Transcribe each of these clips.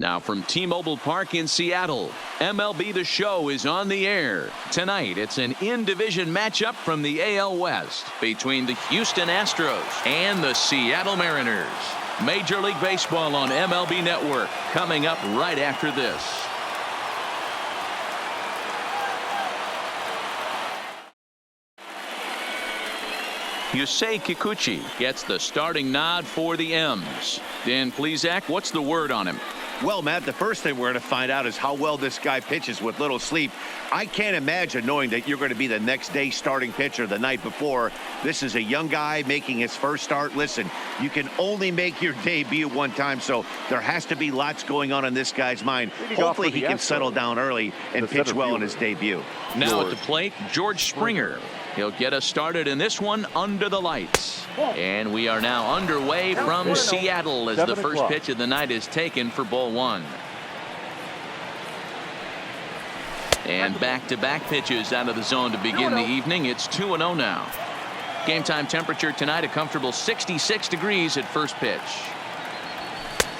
Now from T-Mobile Park in Seattle, MLB The Show is on the air. Tonight, it's an in-division matchup from the AL West between the Houston Astros and the Seattle Mariners. Major League Baseball on MLB Network coming up right after this. Yusei Kikuchi gets the starting nod for the M's. Dan Plesac, what's the word on him? Well, Matt, the first thing we're going to find out is how well this guy pitches with little sleep. I can't imagine knowing that you're going to be the next day starting pitcher the night before. This is a young guy making his first start. Listen, you can only make your debut one time, so there has to be lots going on in this guy's mind. Hopefully he can settle down early and pitch well in his debut. Now at the plate, George Springer. He'll get us started in this one under the lights. And we are now underway from Seattle as the first pitch of the night is taken for ball one. And back-to-back pitches out of the zone to begin the evening. It's 2-0 now. Game time temperature tonight a comfortable 66 degrees at first pitch.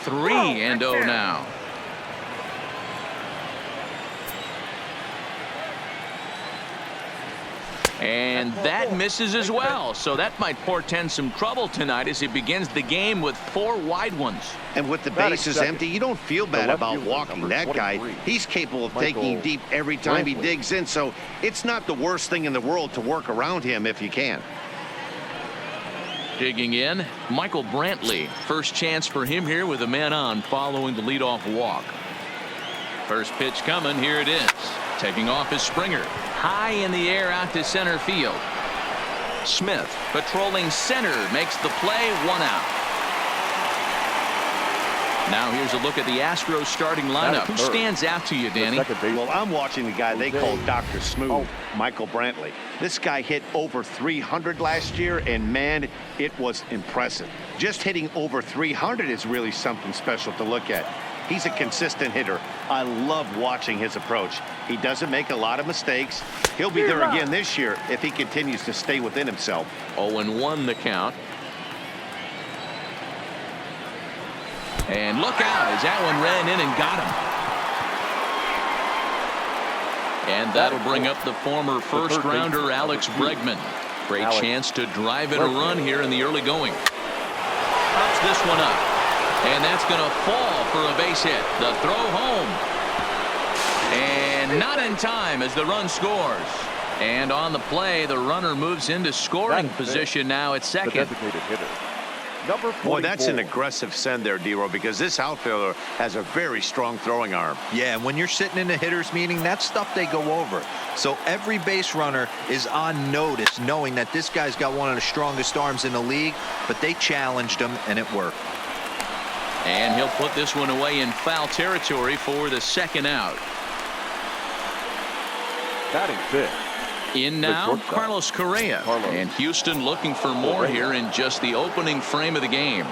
3-0 now. And that misses as well, so that might portend some trouble tonight as he begins the game with 4 wide ones. And with the bases empty, you don't feel bad about walking that guy. He's capable of taking deep every time he digs in, so it's not the worst thing in the world to work around him if you can. Digging in, Michael Brantley. First chance for him here with a man on following the leadoff walk. First pitch coming, here it is. Taking off is Springer. High in the air out to center field. Smith patrolling center makes the play, 1 out. Now here's a look at the Astros starting lineup. Who stands out to you, Danny? Well, I'm watching the guy they call Dr. Smooth, Michael Brantley. This guy hit over 300 last year, and man, it was impressive. Just hitting over 300 is really something special to look at. He's a consistent hitter. I love watching his approach. He doesn't make a lot of mistakes. He'll be there again this year if he continues to stay within himself. 0-1 the count. And look out as that one ran in and got him. And that'll bring up the former first-rounder Alex Bregman. Great chance to drive in a run here in the early going. Pops this one up. And that's going to fall for a base hit. The throw home. And not in time as the run scores. And on the play, the runner moves into scoring position now at second. Boy, that's an aggressive send there, D-Row, because this outfielder has a very strong throwing arm. Yeah, and when you're sitting in a hitter's meeting, that's stuff they go over. So every base runner is on notice, knowing that this guy's got one of the strongest arms in the league, but they challenged him, and it worked. And he'll put this one away in foul territory for the second out. Batting fifth. In now, Carlos Correa. And Houston looking for more here in just the opening frame of the game.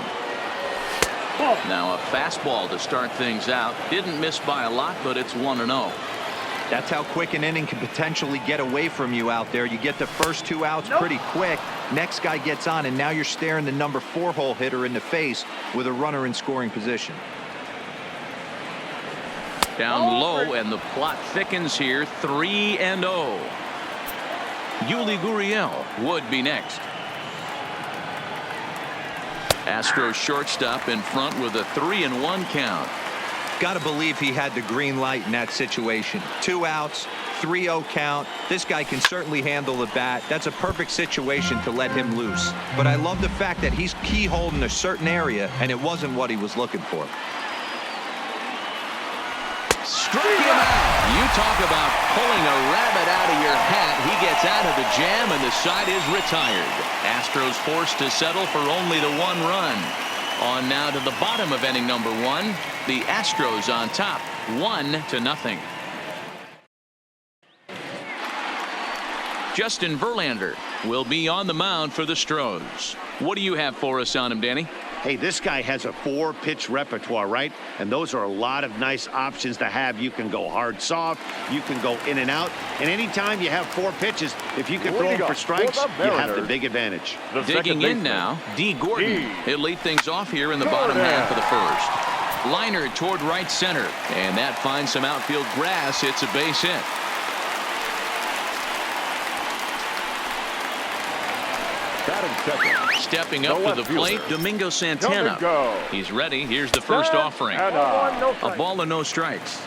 Now a fastball to start things out. Didn't miss by a lot, but it's 1-0. That's how quick an inning can potentially get away from you out there. You get the first 2 outs pretty quick. Next guy gets on, and now you're staring the number 4 hole hitter in the face with a runner in scoring position. Down low, and the plot thickens here. 3-0. Yuli Gurriel would be next. Astros shortstop in front with a 3-1 count. Got to believe he had the green light in that situation. 2 outs, 3-0 count. This guy can certainly handle the bat. That's a perfect situation to let him loose. But I love the fact that he's keyholed in a certain area, and it wasn't what he was looking for. Struck him out. You talk about pulling a rabbit out of your hat. He gets out of the jam, and the side is retired. Astros forced to settle for only the 1 run. On now to the bottom of inning number 1. The Astros on top, 1-0. Justin Verlander will be on the mound for the Stros. What do you have for us on him, Danny? Hey, this guy has a 4-pitch repertoire, right? And those are a lot of nice options to have. You can go hard, soft. You can go in and out. And anytime you have 4 pitches, if you can throw them for strikes, you have the big advantage. Digging in now, D. Gordon. He'll lead things off here in the bottom half of the first. Liner toward right center, and that finds some outfield grass. It's a base hit. Stepping up to the plate, Domingo Santana. He's ready. Here's the first offering. A ball and no strikes.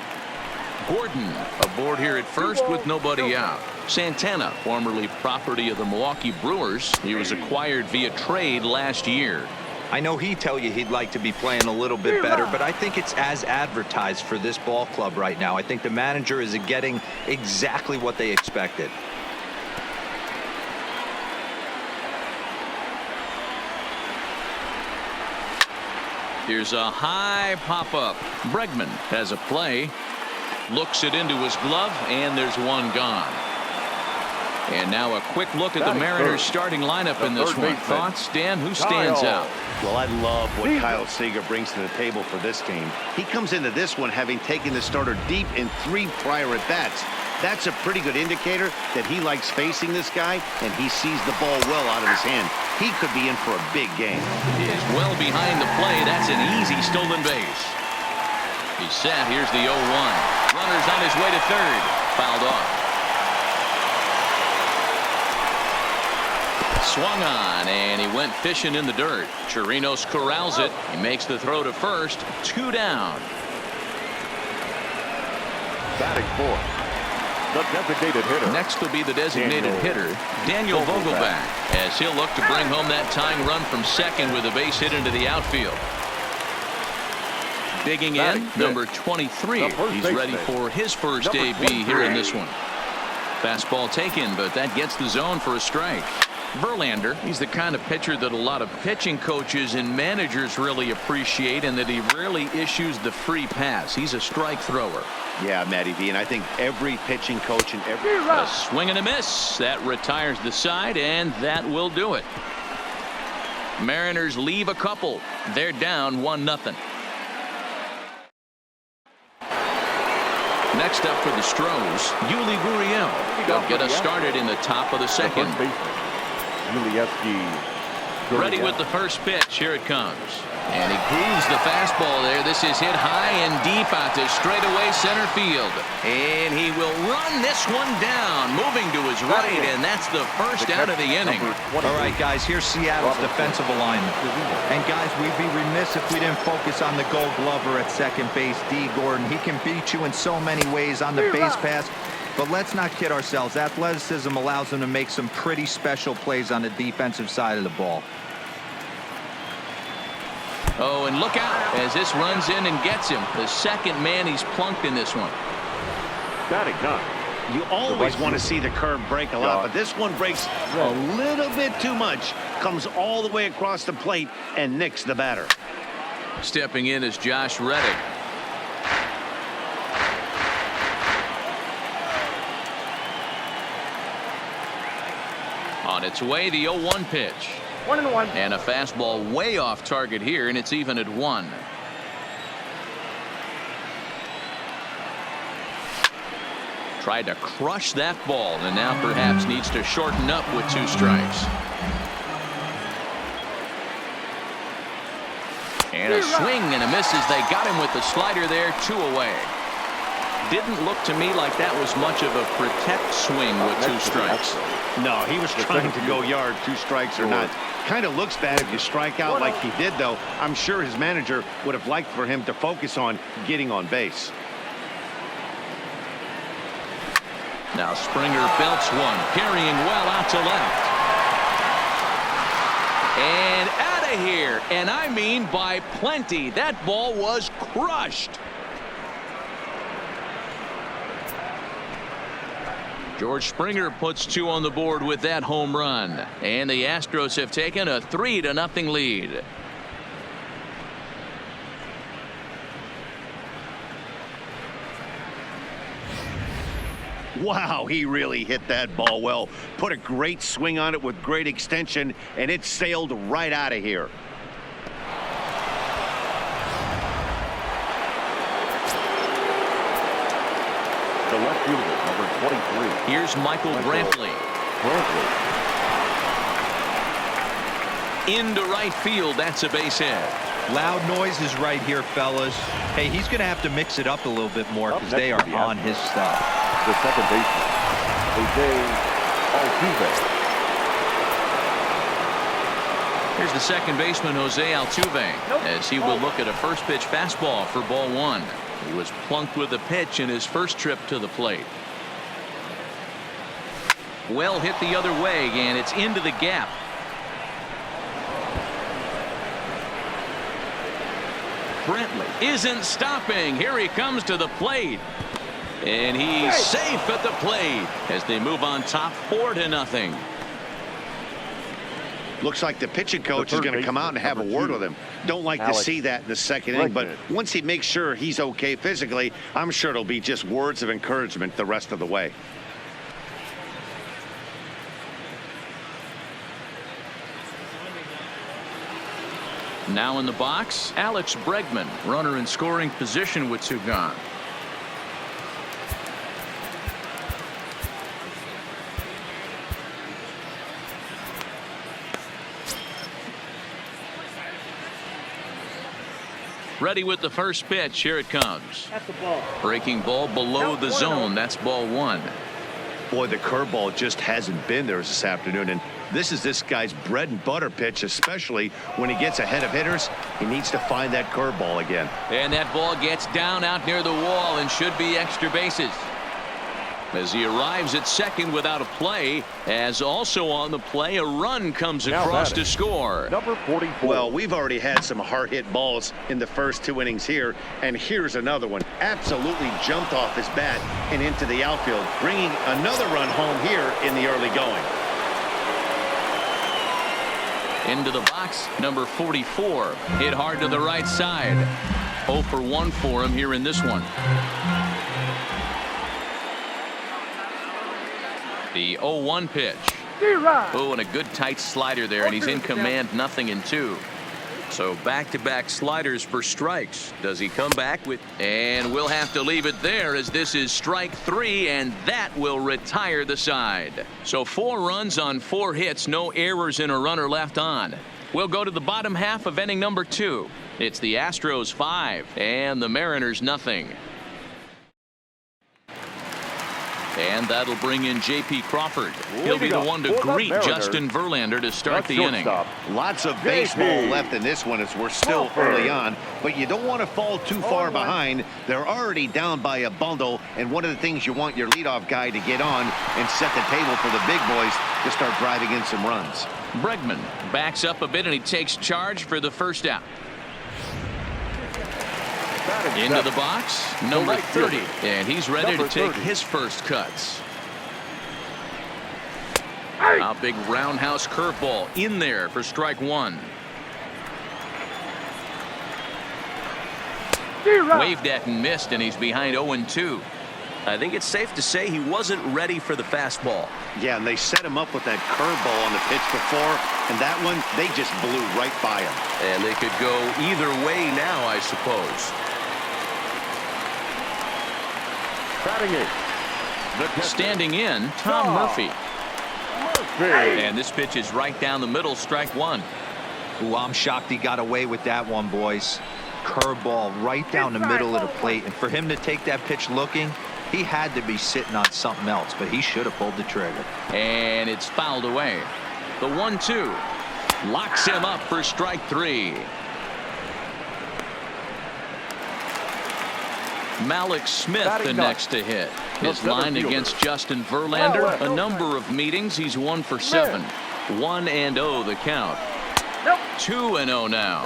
Gordon aboard here at first with nobody out. Santana, formerly property of the Milwaukee Brewers. He was acquired via trade last year. I know he'd tell you he'd like to be playing a little bit better, but I think it's as advertised for this ball club right now. I think the manager is getting exactly what they expected. Here's a high pop-up. Bregman has a play. Looks it into his glove, and there's one gone. And now a quick look at the Mariners starting lineup in this one. Thoughts, Dan? Who stands out? Well, I love what Kyle Seager brings to the table for this game. He comes into this one having taken the starter deep in 3 prior at-bats. That's a pretty good indicator that he likes facing this guy, and he sees the ball well out of his hand. He could be in for a big game. He is well behind the play. That's an easy stolen base. He's set. Here's the 0-1. Runner's on his way to third. Fouled off. Swung on, and he went fishing in the dirt. Chirinos corrals it. He makes the throw to first. 2 down. Batting fourth, the designated hitter. Next will be the designated hitter, Daniel Vogelback, as he'll look to bring home that tying run from second with a base hit into the outfield. Digging in, number 23. He's ready for his first AB here in this one. Fastball taken, but that gets the zone for a strike. Verlander, he's the kind of pitcher that a lot of pitching coaches and managers really appreciate, and that he rarely issues the free pass. He's a strike thrower. Yeah, Matty V, and I think every pitching coach and every... A swing and a miss. That retires the side, and that will do it. Mariners leave a couple. They're down 1-0. Next up for the Stros, Yuli Gurriel. They'll get us started in the top of the second. Ready with the first pitch. Here it comes. And he grooves the fastball there. This is hit high and deep out to straightaway center field. And he will run this one down, moving to his right, and that's the first out of the inning. All right, guys, here's Seattle's defensive alignment. And, guys, we'd be remiss if we didn't focus on the Gold Glover at second base, D. Gordon. He can beat you in so many ways on the base pass. But let's not kid ourselves. Athleticism allows him to make some pretty special plays on the defensive side of the ball. Oh, and look out as this runs in and gets him. The second man he's plunked in this one. Batting nine. You always want to see the curve break a lot, but this one breaks a little bit too much. Comes all the way across the plate and nicks the batter. Stepping in is Josh Reddick. On its way, the 0-1 pitch. 1-1. And a fastball way off target here, and it's even at 1. Tried to crush that ball, and now perhaps needs to shorten up with 2 strikes. And a swing and a miss as they got him with the slider there, 2 away. Didn't look to me like that was much of a protect swing with 2 strikes. No, he was trying to go yard, 2 strikes or not. Kind of looks bad if you strike out like he did, though. I'm sure his manager would have liked for him to focus on getting on base. Now Springer belts one, carrying well out to left. And out of here, and I mean by plenty. That ball was crushed. George Springer puts 2 on the board with that home run. And the Astros have taken a 3-0 lead. Wow, he really hit that ball well. Put a great swing on it with great extension, and it sailed right out of here. The left fielder, number 23. Here's Michael Brantley. Into right field. That's a base hit. Loud noises right here, fellas. Hey, he's going to have to mix it up a little bit more because they are on his stuff. The second baseman, Altuve. Here's the second baseman, Jose Altuve, as he will look at a first pitch fastball for ball one. He was plunked with a pitch in his first trip to the plate. Well hit the other way, and it's into the gap. Brantley isn't stopping. Here he comes to the plate. And he's safe at the plate as they move on top 4-0. Looks like the pitching coach is going to come out and have a word with him. Don't like to see that in the second inning, but once he makes sure he's okay physically, I'm sure it'll be just words of encouragement the rest of the way. Now in the box, Alex Bregman, runner in scoring position with two gone. Ready with the first pitch. Here it comes. That's the ball. Breaking ball below the zone. That's ball one. Boy, the curveball just hasn't been there this afternoon, and this is this guy's bread and butter pitch, especially when he gets ahead of hitters. He needs to find that curveball again. And that ball gets down out near the wall and should be extra bases. As he arrives at second without a play, as also on the play, a run comes across to score. Number 44. Well, we've already had some hard-hit balls in the first two innings here, and here's another one. Absolutely jumped off his bat and into the outfield, bringing another run home here in the early going. Into the box, number 44. Hit hard to the right side. 0 for 1 for him here in this one. The 0-1 pitch. Oh, and a good tight slider there, and he's in command, 0-2. So back-to-back sliders for strikes. Does he come back with? And we'll have to leave it there, as this is strike 3, and that will retire the side. So 4 runs on 4 hits, no errors, and a runner left on. We'll go to the bottom half of inning number 2. It's the Astros 5 and the Mariners 0. And that'll bring in J.P. Crawford. He'll be the one to greet Justin Verlander to start the inning. Lots of baseball left in this one as we're still early on, but you don't want to fall too far behind. They're already down by a bundle, and one of the things you want your leadoff guy to get on and set the table for the big boys to start driving in some runs. Bregman backs up a bit, and he takes charge for the first out. Into the box, number 30, and he's ready to take his first cuts. A big roundhouse curveball in there for strike 1. Waved at and missed, and he's behind 0-2. I think it's safe to say he wasn't ready for the fastball. Yeah, and they set him up with that curveball on the pitch before, and that one, they just blew right by him. And they could go either way now, I suppose. Standing in, Tom Murphy. And this pitch is right down the middle, strike 1. Ooh, I'm shocked he got away with that one, boys. Curveball right down the middle of the plate, and for him to take that pitch looking, he had to be sitting on something else, but he should have pulled the trigger. And it's fouled away. The 1-2 locks him up for strike 3. Malik Smith the next to hit. His line against Justin Verlander, a number of meetings. He's 1 for 7. 1-0 the count. 2-0 now.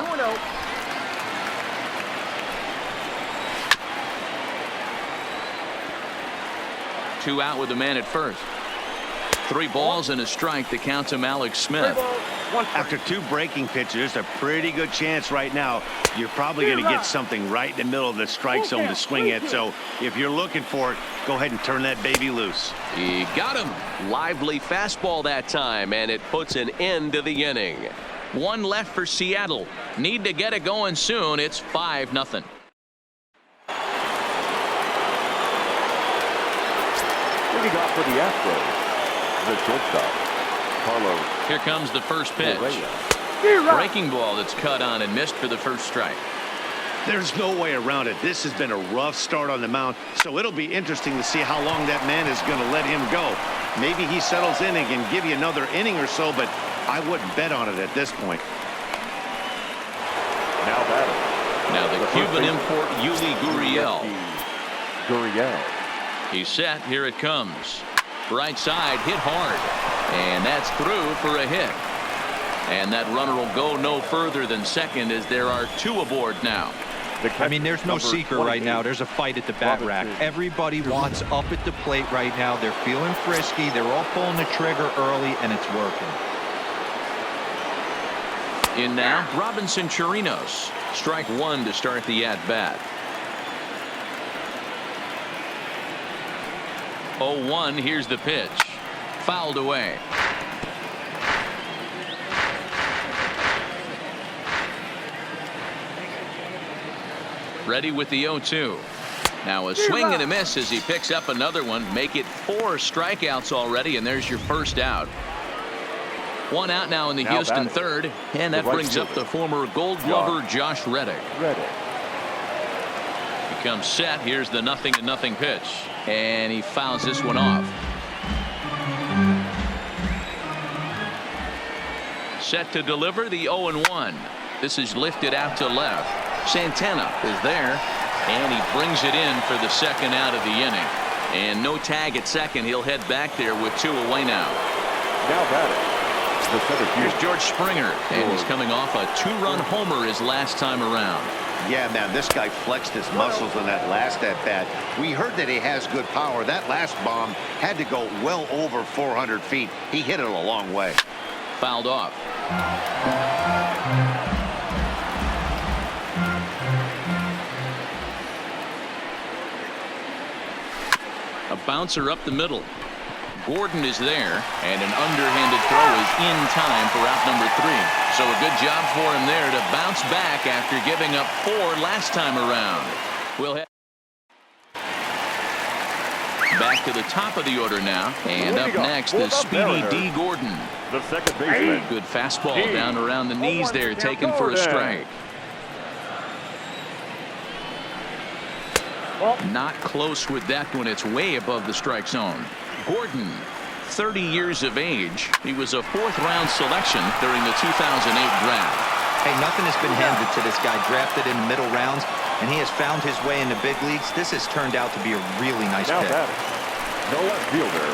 2 out with the man at first. 3 balls and a strike to count to Malik Smith. After 2 breaking pitches, there's a pretty good chance right now you're probably going to get something right in the middle of the strike zone to swing at. So if you're looking for it, go ahead and turn that baby loose. He got him. Lively fastball that time, and it puts an end to the inning. 1 left for Seattle. Need to get it going soon. It's 5-0. Leading off for the Astros, the shortstop, Carlos. Here comes the first pitch. Breaking ball that's cut on and missed for the first strike. There's no way around it. This has been a rough start on the mound, so it'll be interesting to see how long that man is going to let him go. Maybe he settles in and can give you another inning or so, but I wouldn't bet on it at this point. Now batting. Now the Cuban import Yuli Gurriel. Gurriel. He's set. Here it comes. Right side, hit hard. And that's through for a hit. And that runner will go no further than second as there are two aboard now. I mean, there's no secret right now. There's a fight at the bat rack. Everybody wants up at the plate right now. They're feeling frisky. They're all pulling the trigger early, and it's working. In now, Robinson Chirinos. Strike one to start the at-bat. 0-1, here's the pitch. Fouled away. Ready with the 0-2. Now a swing and a miss as he picks up another one. Make it 4 strikeouts already, and there's your first out. One out now in the Houston third, and that brings up the former Gold Glover Josh Reddick. He comes set. Here's the 0-0 pitch, and he fouls this one off. Set to deliver the 0-1. This is lifted out to left. Santana is there, and he brings it in for the second out of the inning. And no tag at second. He'll head back there with 2 away now. Now batting. Here's George Springer, and he's coming off a 2-run homer his last time around. Yeah, man, this guy flexed his muscles on that last at-bat. We heard that he has good power. That last bomb had to go well over 400 feet. He hit it a long way. Fouled off. A bouncer up the middle. Gordon is there, and an underhanded throw is in time for out number 3. So a good job for him there to bounce back after giving up 4 last time around. We'll head back to the top of the order now, and up next the speedy D. Gordon. The second baseman. Good fastball down around the knees there, taken for a strike. Not close with that one. It's way above the strike zone. Gordon, 30 years of age. He was a 4th-round selection during the 2008 draft. Hey, nothing has been handed to this guy. Drafted in the middle rounds, and he has found his way in the big leagues. This has turned out to be a really nice pick. No left fielder.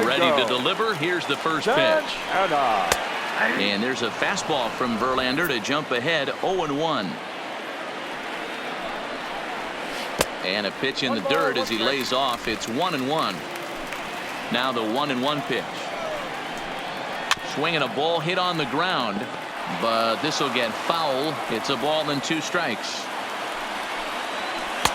Ready to deliver. Here's the first pitch. And there's a fastball from Verlander to jump ahead 0-1. And a pitch in the dirt as he lays off. It's 1-1. Now the 1-1 pitch. Swinging a ball hit on the ground, but this will get foul. It's a ball and 2 strikes.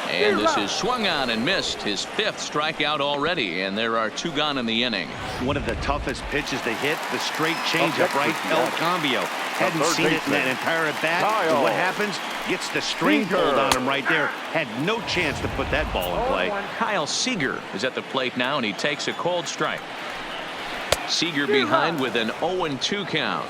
And this is swung on and missed. His 5th strikeout already, and there are 2 gone in the inning. One of the toughest pitches to hit, the straight changeup, right? El Cambio. Hadn't seen it in that entire at bat. And what happens? Gets the string pulled on him right there. Had no chance to put that ball in play. Kyle Seager is at the plate now, and he takes a cold strike. Seager behind with an 0-2 count.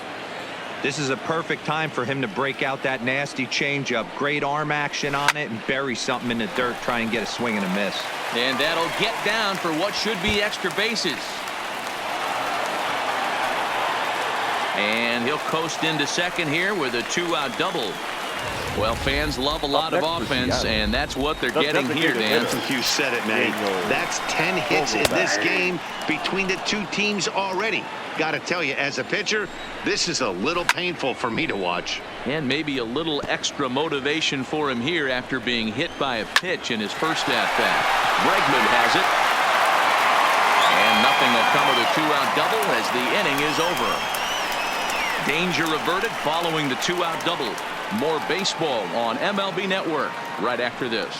This is a perfect time for him to break out that nasty changeup. Great arm action on it and bury something in the dirt. Try and get a swing and a miss. And that'll get down for what should be extra bases. And he'll coast into second here with a 2-out double. Well, fans love a lot of offense, and that's what they're getting here, Dan. You said it, man. That's 10 hits in this game between the 2 teams already. Got to tell you, as a pitcher, this is a little painful for me to watch. And maybe a little extra motivation for him here after being hit by a pitch in his first at-bat. Bregman has it. And nothing will come of the 2-out double as the inning is over. Danger averted following the 2-out double. More baseball on MLB Network right after this.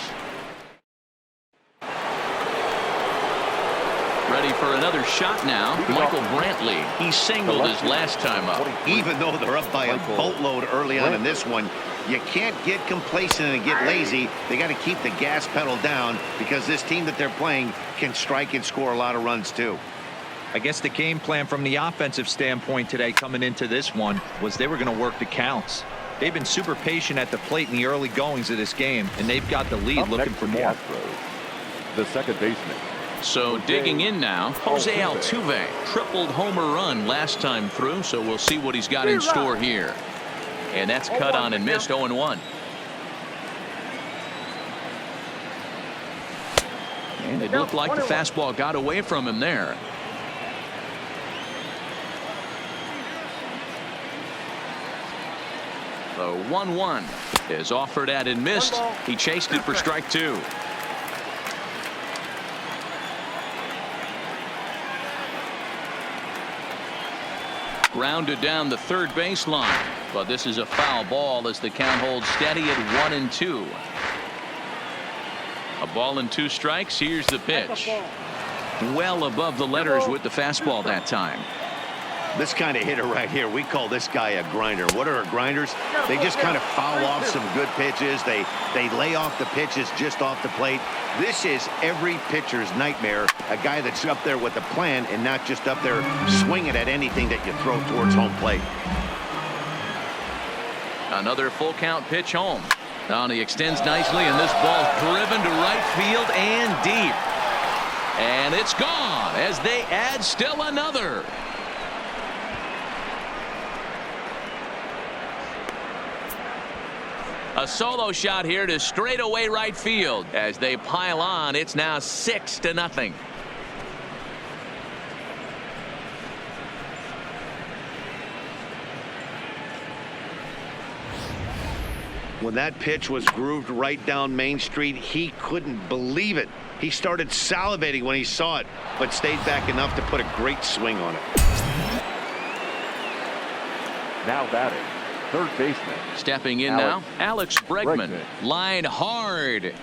Ready for another shot now. Michael Brantley. He singled his last time up. Even though they're up by a boatload early on in this one, you can't get complacent and get lazy. They got to keep the gas pedal down because this team that they're playing can strike and score a lot of runs too. I guess the game plan from the offensive standpoint today coming into this one was they were going to work the counts. They've been super patient at the plate in the early goings of this game, and they've got the lead looking for more. Astros, the second baseman. So digging in now, Jose Altuve, tripled homer run last time through, so we'll see what he's got in store here. And that's cut on and missed 0-1. And it looked like the fastball got away from him there. The 1-1 is offered at and missed. He chased it for strike two. Grounded down the third baseline, but this is a foul ball as the count holds steady at 1-2. A ball and 2 strikes. Here's the pitch. Well above the letters with the fastball that time. This kind of hitter right here, we call this guy a grinder. What are grinders? They just kind of foul off some good pitches. They lay off the pitches just off the plate. This is every pitcher's nightmare. A guy that's up there with a plan and not just up there swinging at anything that you throw towards home plate. Another full count pitch home. Now he extends nicely, and this ball's driven to right field and deep. And it's gone as they add still another. A solo shot here to straightaway right field. As they pile on, it's now 6-0. When that pitch was grooved right down Main Street, he couldn't believe it. He started salivating when he saw it, but stayed back enough to put a great swing on it. Now batting, third baseman. Stepping in now, Alex Bregman. Line hard,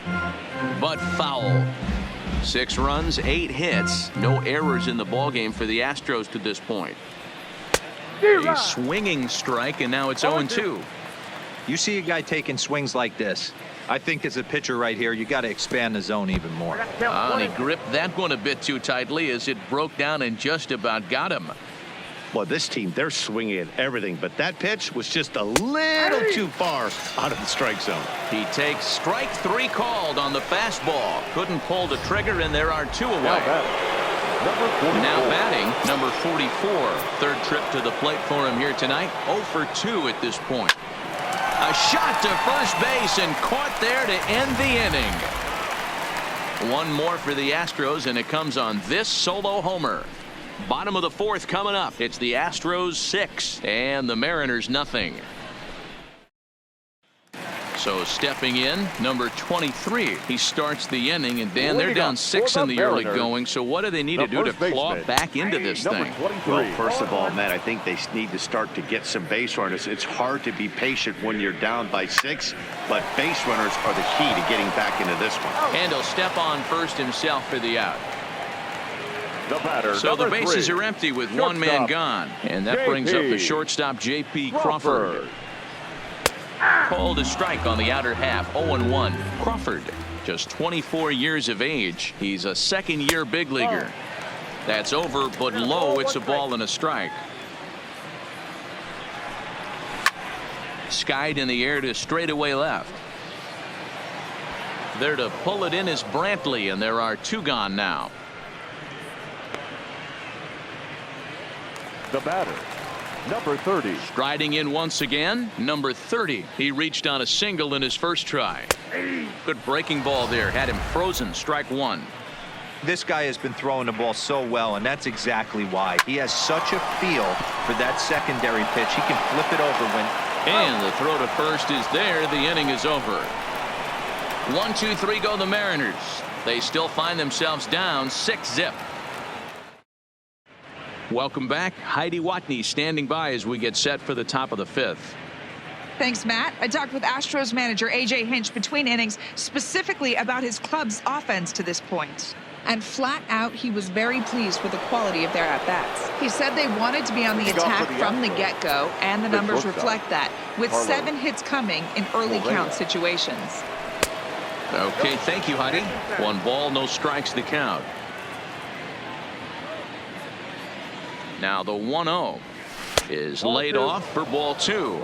but foul. 6 runs, 8 hits. No errors in the ballgame for the Astros to this point. A swinging strike, and now it's 0-2. You see a guy taking swings like this. I think as a pitcher right here, you got to expand the zone even more. And he gripped that one a bit too tightly as it broke down and just about got him. Well, this team, they're swinging at everything, but that pitch was just a little too far out of the strike zone. He takes strike 3 called on the fastball. Couldn't pull the trigger, and there are 2 away. Now batting, number 44. Third trip to the plate for him here tonight. 0 for 2 at this point. A shot to first base and caught there to end the inning. 1 more for the Astros, and it comes on this solo homer. Bottom of the 4th coming up. It's the Astros 6 and the Mariners nothing. So stepping in, number 23. He starts the inning, and Dan, they're down 6 in the early going. So what do they need to do to claw back into this thing? Well, first of all, Matt, I think they need to start to get some base runners. It's hard to be patient when you're down by 6, but base runners are the key to getting back into this one. And he'll step on first himself for the out. The batter, so the bases are empty with one man gone, and that brings up the shortstop J.P. Crawford. Called a strike on the outer half. 0-1. Crawford, just 24 years of age. He's a second-year big leaguer. That's over, but low. It's a ball and a strike. Skied in the air to straightaway left. There to pull it in is Brantley, and there are 2 gone now. The batter, number 30. Striding in once again, number 30. He reached on a single in his first try. Good breaking ball there. Had him frozen. Strike 1. This guy has been throwing the ball so well, and that's exactly why. He has such a feel for that secondary pitch. He can flip it over when... And the throw to first is there. The inning is over. 1, 2, 3 go the Mariners. They still find themselves down 6-0. Welcome back. Heidi Watney standing by as we get set for the top of the 5th. Thanks, Matt. I talked with Astros manager A.J. Hinch between innings specifically about his club's offense to this point. And flat out, he was very pleased with the quality of their at-bats. He said they wanted to be on the attack from the get-go, and the numbers reflect that, with 7 hits coming in early count situations. Okay, thank you, Heidi. 1 ball, no strikes, the count. Now the 1-0 is laid off for ball 2.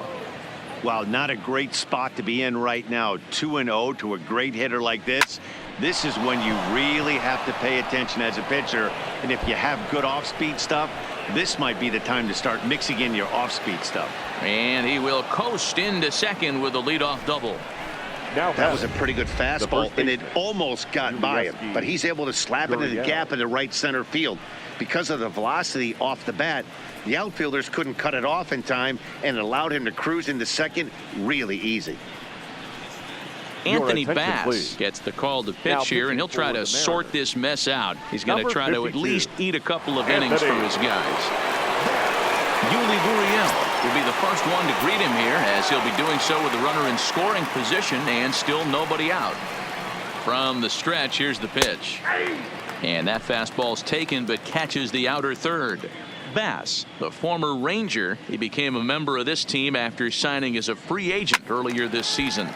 Well, not a great spot to be in right now. 2-0 to a great hitter like this. This is when you really have to pay attention as a pitcher. And if you have good off-speed stuff, this might be the time to start mixing in your off-speed stuff. And he will coast into second with a leadoff double. Now That was a pretty good fastball, and it almost got by him. USD But he's able to slap it in the gap in the right center field. Because of the velocity off the bat, the outfielders couldn't cut it off in time, and it allowed him to cruise into second really easy. Anthony attention, Bass please. gets the call to Now pitch here, and he'll pitching try for to the sort Mariners. this mess out. He's going to Number try to at 52, least eat a couple of innings for Anthony. his guys. Yuli Gurriel will be the first one to greet him here, as he'll be doing so with the runner in scoring position and still nobody out. From the stretch, here's the pitch. And that fastball's taken but catches the outer third. Bass, the former Ranger, he became a member of this team after signing as a free agent earlier this season.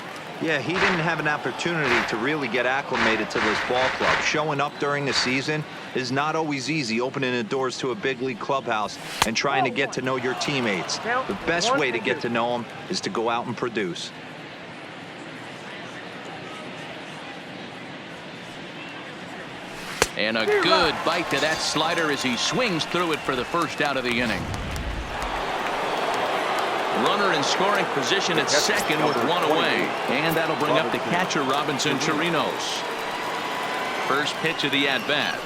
Yeah, he didn't have an opportunity to really get acclimated to this ball club. Showing up during the season is not always easy, opening the doors to a big league clubhouse and trying to get to know your teammates. The best way to get to know them is to go out and produce. And a good bite to that slider as he swings through it for the first out of the inning. Runner in scoring position at second with one away. And that'll bring up the catcher, Robinson Chirinos. First pitch of the at-bat.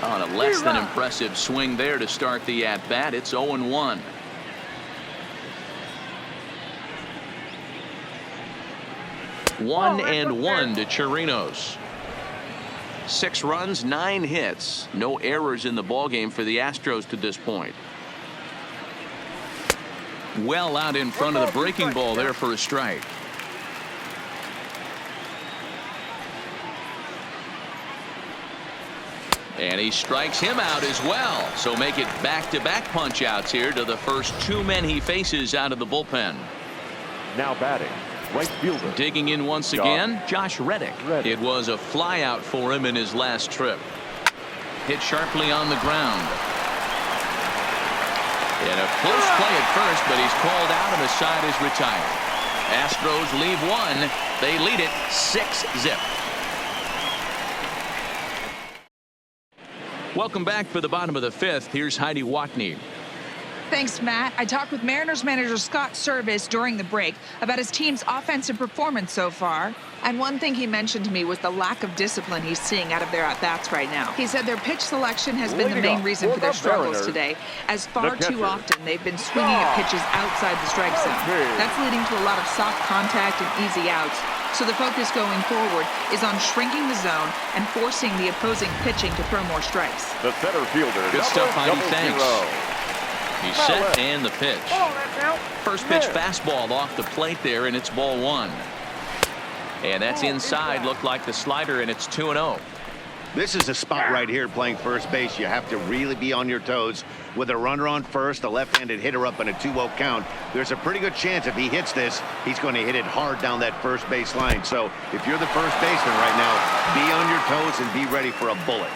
On a less than impressive swing there to start the at-bat. It's 0-1. One and one to Chirinos. 6 runs, 9 hits. No errors in the ballgame for the Astros to this point. Well out in front of the breaking ball there for a strike. And he strikes him out as well. So make it back-to-back punch-outs here to the first 2 men he faces out of the bullpen. Now batting, right fielder. Digging in once again, Josh Reddick. It was a flyout for him in his last trip. Hit sharply on the ground. And a close play at first, but he's called out and the side is retired. Astros leave 1. They lead it 6-zip. Welcome back for the bottom of the 5th. Here's Heidi Watney. Thanks, Matt. I talked with Mariners manager Scott Service during the break about his team's offensive performance so far. And one thing he mentioned to me was the lack of discipline he's seeing out of their at-bats right now. He said their pitch selection has been the main reason for their struggles today, as far too often they've been swinging at pitches outside the strike zone. That's leading to a lot of soft contact and easy outs. So the focus going forward is on shrinking the zone and forcing the opposing pitching to throw more strikes. The center fielder. Good stuff, Heidi. Thanks. He's set and the pitch. First pitch fastball off the plate there, and it's ball 1. And that's inside. Looked like the slider, and it's 2-0. This is a spot right here playing first base. You have to really be on your toes. With a runner on first, a left-handed hitter up in a 2-0 count, there's a pretty good chance if he hits this, he's going to hit it hard down that first base line. So if you're the first baseman right now, be on your toes and be ready for a bullet.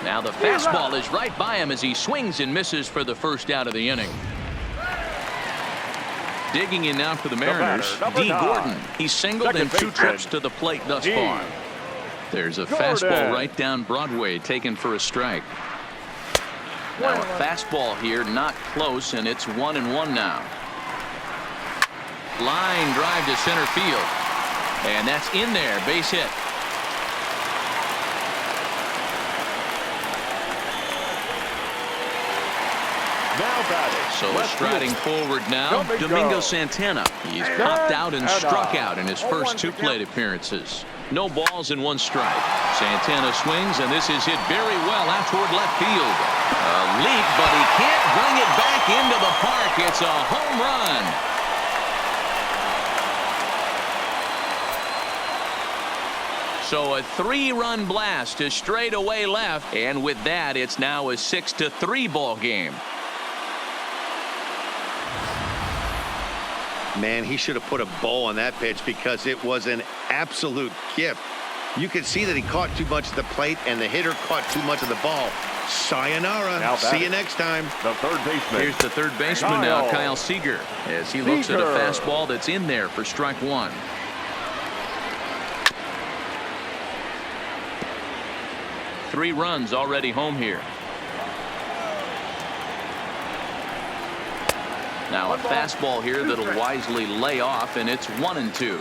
Now the fastball is right by him as he swings and misses for the first out of the inning. Digging in now for the Mariners, batter, D. Gordon. He's singled in 2 trips to the plate thus far. There's a fastball right down Broadway taken for a strike. Now a fastball here, not close, and it's 1-1 now. Line drive to center field. And that's in there, base hit. Now batting. So striding forward now, Domingo Santana. He's popped out and struck out in his first 2 plate appearances. No balls and 1 strike. Santana swings, and this is hit very well out toward left field. A leap, but he can't bring it back into the park. It's a home run. So a 3-run blast to straightaway left, and with that, it's now a 6-3 ball game. Man, he should have put a bow on that pitch because it was an absolute gift. You can see that he caught too much of the plate, and the hitter caught too much of the ball. Sayonara. See you next time. The third baseman. Here's the third baseman now, Kyle Seager, as he looks at a fastball that's in there for strike one. Three runs already home here. Now a fastball here that'll wisely lay off, and it's 1-2.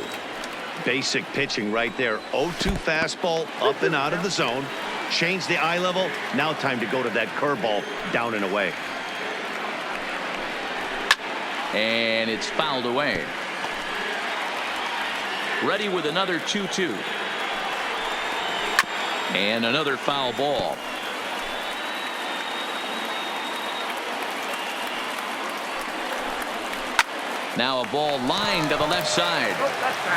Basic pitching right there. 0-2 fastball up and out of the zone. Change the eye level. Now time to go to that curveball down and away. And it's fouled away. Ready with another 2-2. And another foul ball. Now a ball lined to the left side,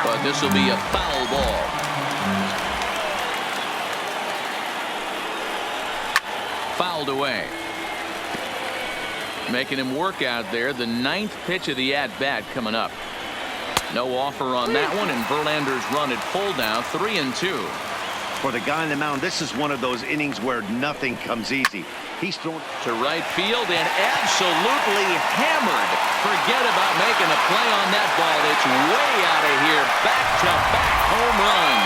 but this will be a foul ball. Fouled away. Making him work out there. The ninth pitch of the at-bat coming up. No offer on that one, and Verlander's run at full now, 3-2. For the guy on the mound, this is one of those innings where nothing comes easy. He's thrown to right field and absolutely hammered. Forget about making a play on that ball. It's way out of here. Back-to-back home run.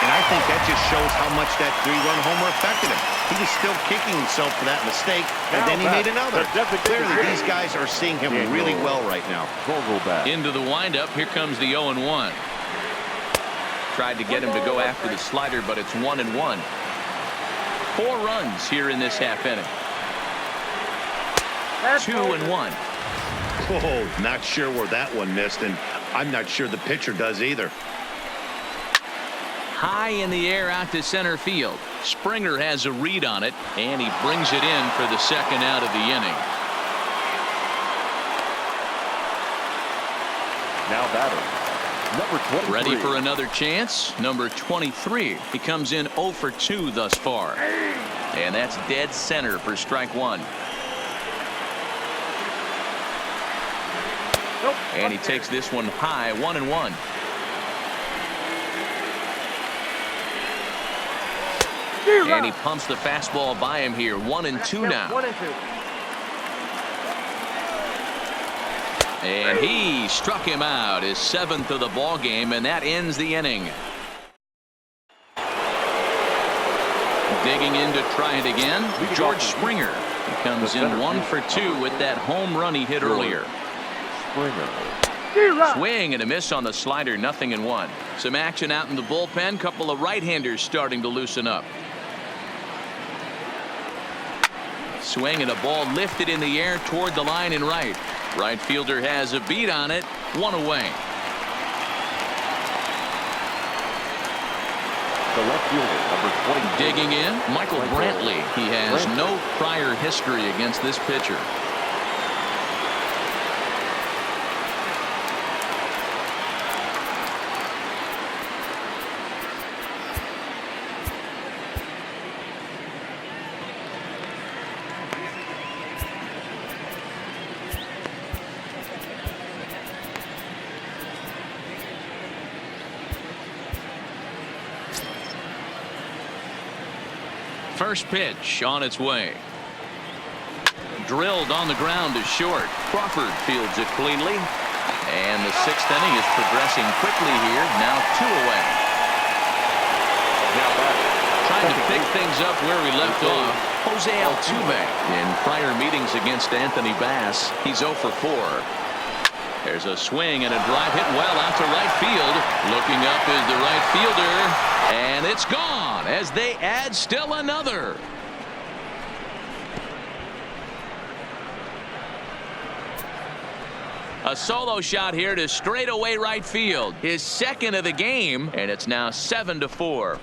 And I think that just shows how much that three-run homer affected him. He was still kicking himself for that mistake, and then he made another. Clearly, these guys are seeing him really well right now. Into the windup. Here comes the 0-1. Tried to get him to go after the slider, but it's 1-1. 4 runs here in this half inning. 2-1. Oh, not sure where that one missed, and I'm not sure the pitcher does either. High in the air out to center field. Springer has a read on it, and he brings it in for the second out of the inning. Now batting, number 23. Ready for another chance. Number 23. He comes in 0 for 2 thus far. And that's dead center for strike one. And he takes this one high, 1-1. And he pumps the fastball by him here, 1-2 now. 1-2. And he struck him out, his 7th of the ball game, and that ends the inning. Digging in to try it again, George Springer. He comes in 1 for 2 with that home run he hit earlier. Swing and a miss on the slider, 0-1. Some action out in the bullpen. Couple of right-handers starting to loosen up. Swing and a ball lifted in the air toward the line and right. Right fielder has a beat on it. 1 away. The left fielder, number 20. Digging in, Michael Brantley. He has no prior history against this pitcher. First pitch on its way. Drilled on the ground to short. Crawford fields it cleanly. And the 6th inning is progressing quickly here. Now 2 away. Trying to pick things up where we left off. Jose Altuve. In prior meetings against Anthony Bass, he's 0 for 4. There's a swing and a drive hit well out to right field. Looking up is the right fielder. And it's gone as they add still another. A solo shot here to straightaway right field. His 2nd of the game, and it's now 7-4.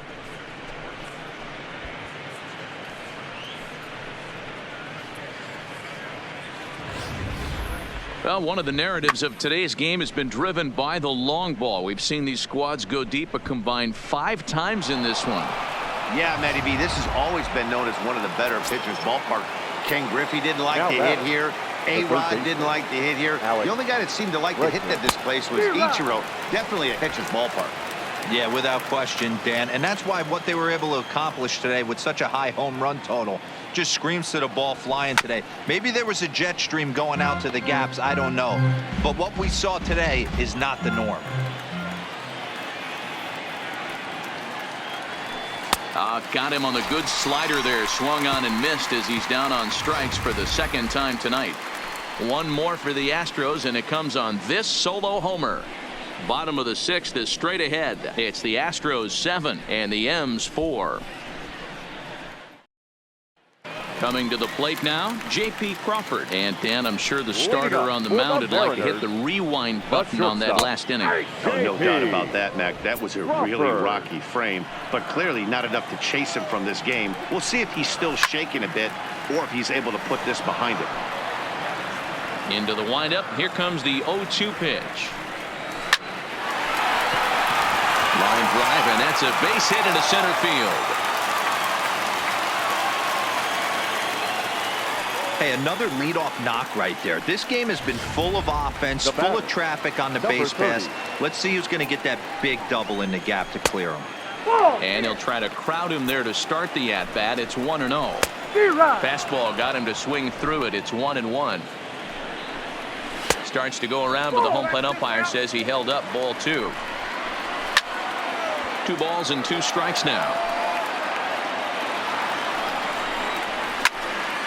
Well, one of the narratives of today's game has been driven by the long ball. We've seen these squads go deep a combined 5 times in this one. Yeah, Matty B, this has always been known as one of the better pitchers' ballpark. Ken Griffey didn't like to hit here. A-Rod didn't like to hit here. The only guy that seemed to like to hit at this place was Ichiro. Definitely a pitcher's ballpark. Yeah, without question, Dan. And that's why what they were able to accomplish today with such a high home run total just screams to the ball flying today. Maybe there was a jet stream going out to the gaps. I don't know. But what we saw today is not the norm. Got him on the good slider there. Swung on and missed as he's down on strikes for the second time tonight. One more for the Astros, and it comes on this solo homer. Bottom of the sixth is straight ahead. It's the Astros 7 and the M's 4. Coming to the plate now, J.P. Crawford. And Dan, I'm sure the starter on the mound would like to hit the rewind button on that last inning. Oh, no doubt about that, Mac. That was a really rocky frame, but clearly not enough to chase him from this game. We'll see if he's still shaking a bit or if he's able to put this behind him. Into the windup. Here comes the 0-2 pitch. Line drive, and that's a base hit into center field. Hey, another leadoff knock right there. This game has been full of offense, full of traffic on the base pass. Let's see who's going to get that big double in the gap to clear him. And he'll try to crowd him there to start the at-bat. It's 1-0. Fastball got him to swing through it. It's 1-1. Starts to go around, but the home plate umpire says he held up. Ball 2. 2 balls and 2 strikes now.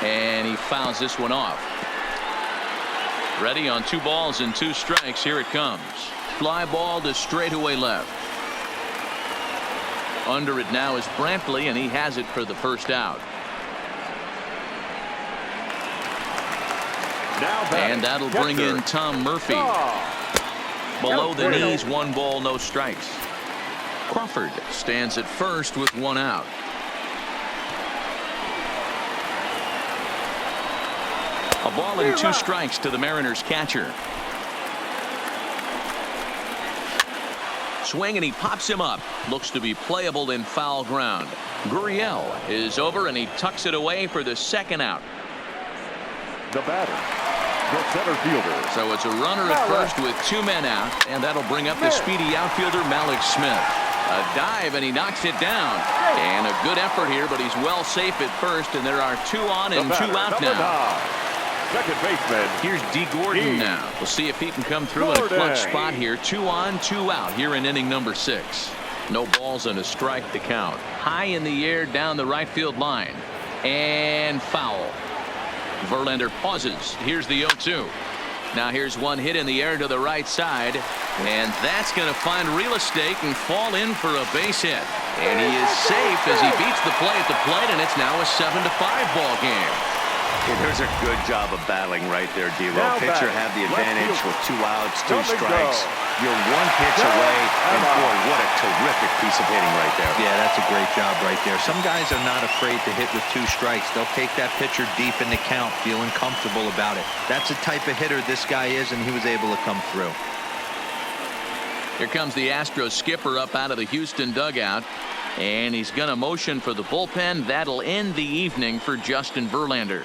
And he fouls this one off. Ready on 2 balls and 2 strikes. Here it comes. Fly ball to straightaway left. Under it now is Brantley, and he has it for the first out. And that'll bring in Tom Murphy. Below the knees, 1 ball, no strikes. Crawford stands at first with 1 out. A ball and 2 strikes to the Mariners catcher. Swing, and he pops him up. Looks to be playable in foul ground. Gurriel is over, and he tucks it away for the second out. The batter, the center fielder. So it's a runner at first with 2 men out, and that'll bring up the speedy outfielder Malik Smith. A dive, and he knocks it down. And a good effort here, but he's well safe at first, and there are 2 on and 2 out now. Second baseman. Here's D. Gordon now. We'll see if he can come through in a clutch spot here. 2 on, 2 out here in inning number 6. No balls and a strike to count. High in the air down the right field line. And foul. Verlander pauses. Here's the 0-2. Now here's one hit in the air to the right side. And that's going to find real estate and fall in for a base hit. And he is safe as he beats the play at the plate, and it's now a 7-5 ball game. Yeah, there's a good job of battling right there, D-Lo. Pitcher had the advantage with 2 outs, 2 strikes. You're 1 pitch away, and boy, what a terrific piece of hitting right there. Yeah, that's a great job right there. Some guys are not afraid to hit with 2 strikes. They'll take that pitcher deep in the count, feeling comfortable about it. That's the type of hitter this guy is, and he was able to come through. Here comes the Astros skipper up out of the Houston dugout, and he's going to motion for the bullpen. That'll end the evening for Justin Verlander.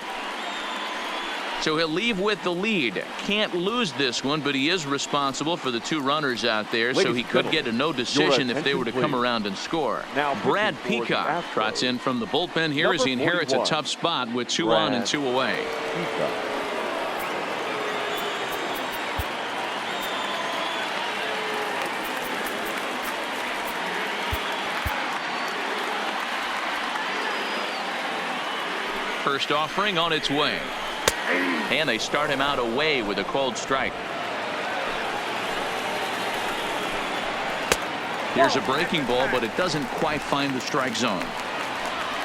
So he'll leave with the lead. Can't lose this one, but he is responsible for the 2 runners out there, so he could get a no decision if they were to come around and score. Now Brad Peacock trots in from the bullpen here as he inherits a tough spot with 2 on and 2 away. First offering on its way. And they start him out away with a cold strike. Here's a breaking ball, but it doesn't quite find the strike zone.